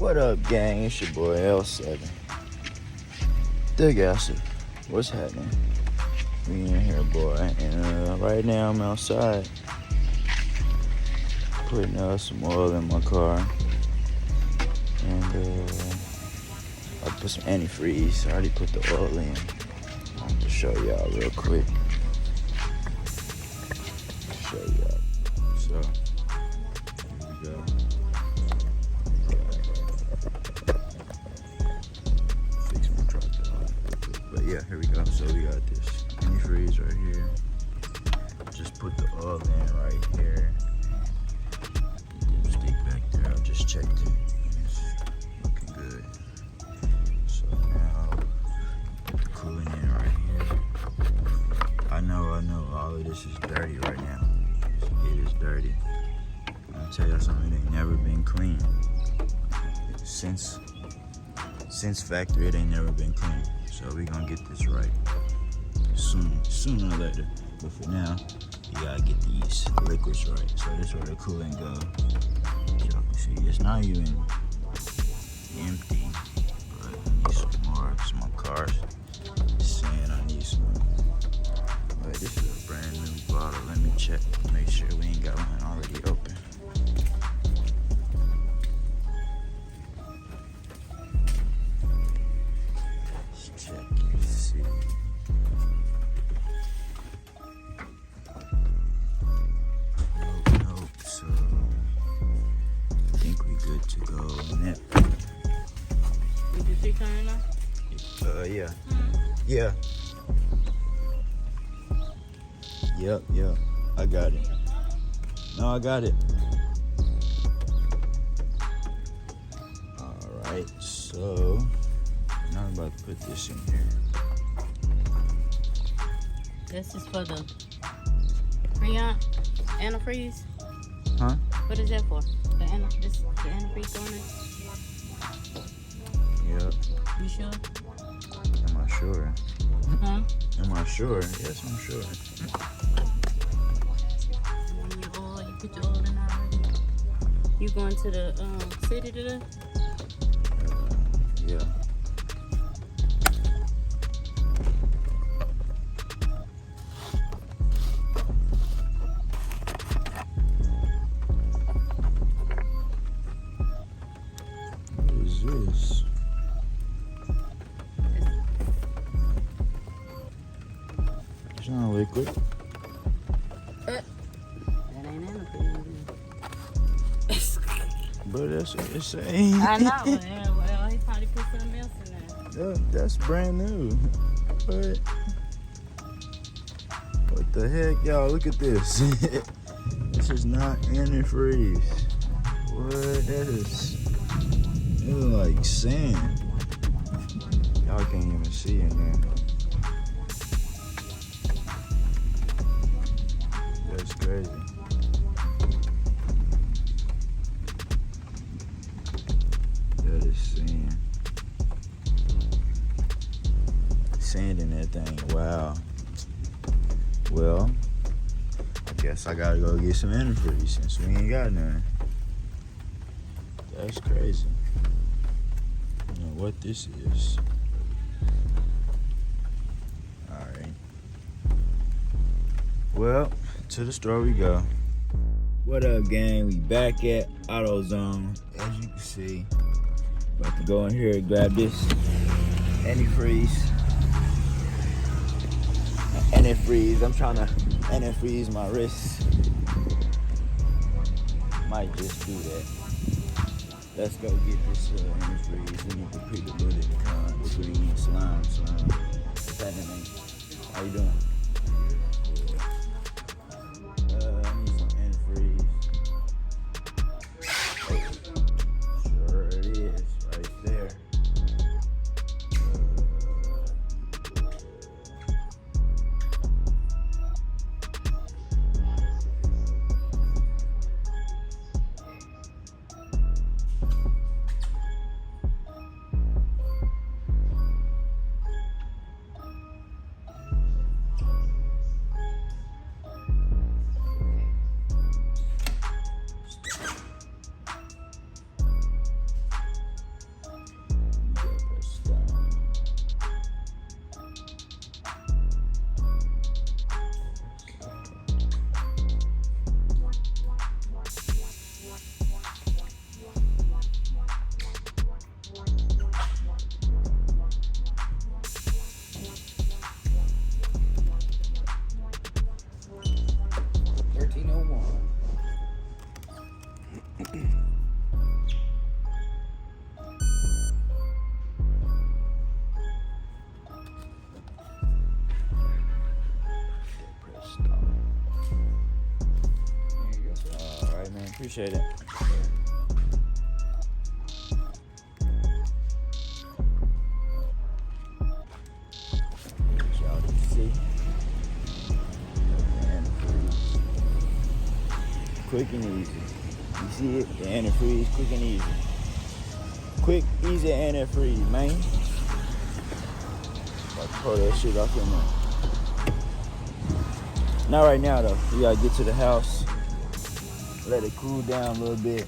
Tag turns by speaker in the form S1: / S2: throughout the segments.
S1: What up, gang? It's your boy L7. The Gasser. What's happening? We in here, boy. And right now I'm outside putting some oil in my car. And I put some antifreeze. I already put the oil in. I'm gonna show y'all real quick. Show y'all. So, here we go. Fix my tripod real quick. But yeah, here we go. So we got this antifreeze right here. Just put the oil in right here. Dipstick back there. I just checked it. It's looking good. So now put the coolant in right here. I know all of this is dirty right now. It is dirty. I'll tell you something, it ain't never been clean. Since factory, it ain't never been clean. So we gonna get this right sooner or later. But for now, you gotta get these liquids right. So this is where the coolant go. As y'all can see, it's not even empty, but I need some more. Cause my car's saying I need some more. But this is a brand new bottle. Let me check, make sure we ain't got one already open. Let's check and see. Nope. So I think we good to go on that.
S2: Did you see turning on?
S1: Yeah. Yeah. Yep. I got it. No, I got it. Alright, so now I'm about to put this in here.
S2: This is for the Freon antifreeze.
S1: Huh?
S2: What is that for? The antifreeze on it?
S1: Yep.
S2: You sure?
S1: Am I sure?
S2: Huh?
S1: Am I sure? Yes, I'm sure.
S2: You put your oil in already? You going to the city today?
S1: Yeah. What is this? It's not liquid.
S2: That ain't antifreeze.
S1: But that's what it's saying.
S2: I know. Well, he probably put something else in there.
S1: That's brand new. What the heck, y'all? Look at this. This is not antifreeze. What? That is like sand. Y'all can't even see in there. That's crazy. That is sand. Sand in that thing. Wow. Well, I guess I gotta go get some antifreeze since we ain't got none. That's crazy. I don't know what this is. Alright. Well, to the store we go. What up, gang? We back at AutoZone. As you can see, about to go in here and grab this antifreeze. I'm trying to antifreeze my wrist. Might just do that. Let's go get this antifreeze. We need to pre-diluted the green slime. What's happening? How you doing? I need some antifreeze. Sure it is, right there. Appreciate it. Y'all can see. Quick and easy. You see it? The antifreeze, quick and easy. Quick, easy antifreeze, man. About to pull that shit off in there. Not right now though. We gotta get to the house. Let it cool down a little bit.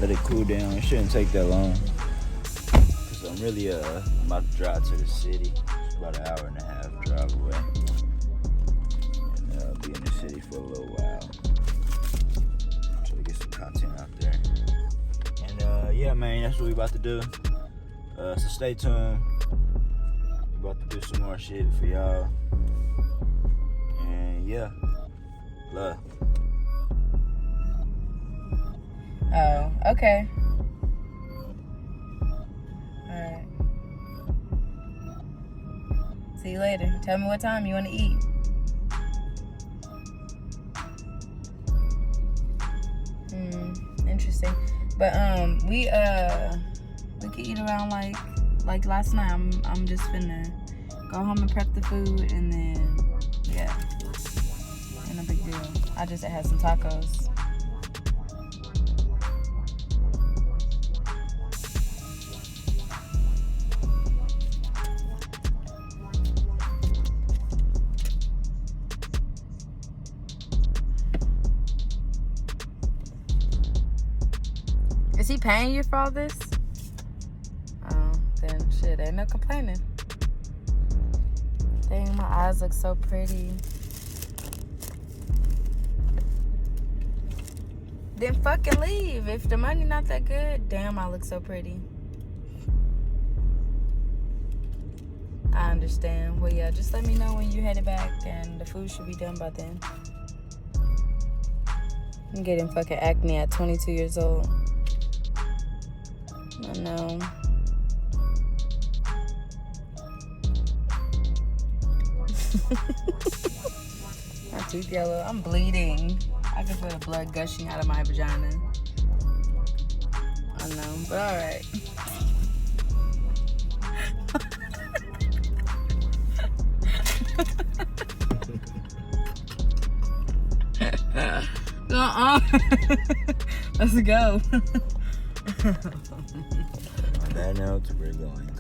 S1: Let it cool down. It shouldn't take that long. Cause I'm really about to drive to the city. It's about an hour and a half drive away. And be in the city for a little while. Try to get some content out there. And yeah, man, that's what we about to do. So stay tuned. We about to do some more shit for y'all. And yeah, love.
S2: Oh, okay. Alright. See you later. Tell me what time you want to eat. Interesting. But we could eat around like last night. I'm just finna go home and prep the food, and then yeah, ain't no big deal. I just had some tacos. Is he paying you for all this? Oh, then shit, ain't no complaining. Dang, my eyes look so pretty. Then fucking leave. If the money not that good, damn, I look so pretty. I understand. Well, yeah, just let me know when you headed back, and the food should be done by then. I'm getting fucking acne at 22 years old. I know. My tooth yellow. I'm bleeding. I can feel the blood gushing out of my vagina. I know, but alright. Let's go.
S1: On that note, we're going.